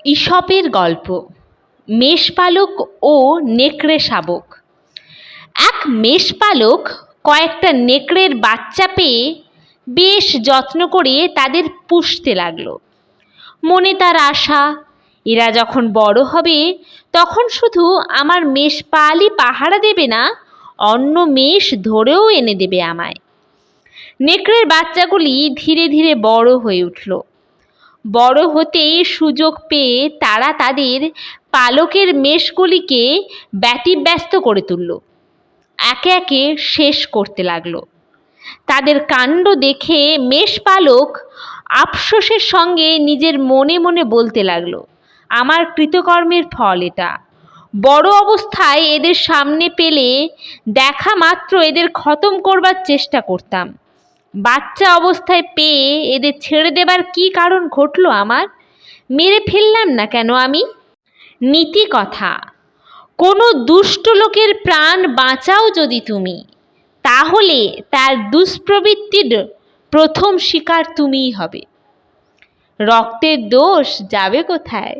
ঈশপের গল্প মেষপালক ও নেকড়ে শাবক। এক মেষপালক কয়েকটা নেকড়ের বাচ্চা পেয়ে বেশ যত্ন করে তাদের পুষতে লাগলো। মনে তার আশা, এরা যখন বড় হবে তখন শুধু আমার মেষপালই পাহারা দেবে না, অন্য মেষ ধরেও এনে দেবে আমায়। নেকড়ের বাচ্চাগুলি ধীরে ধীরে বড় হয়ে উঠল। বড় হতেই সুযোগ পেয়ে তারা তাদের পালকের মেষগুলিকে ব্যতিব্যস্ত করে তুলল, একে একে শেষ করতে লাগলো। তাদের কাণ্ড দেখে মেষপালক আফসোসের সঙ্গে নিজের মনে মনে বলতে লাগলো, আমার কৃতকর্মের ফল এটা। বড় অবস্থায় এদের সামনে পেলে দেখা মাত্র এদের খতম করবার চেষ্টা করতাম। বাচ্চা অবস্থায় পেয়ে এদের ছেড়ে দেবার কি কারণ ঘটলো আমার? মেরে ফেললাম না কেন আমি? নীতি কথা, কোনো দুষ্ট লোকের প্রাণ বাঁচাও যদি তুমি, তাহলে তার দুষ্প্রবৃত্তির প্রথম শিকার তুমিই হবে। রক্তের দোষ যাবে কোথায়?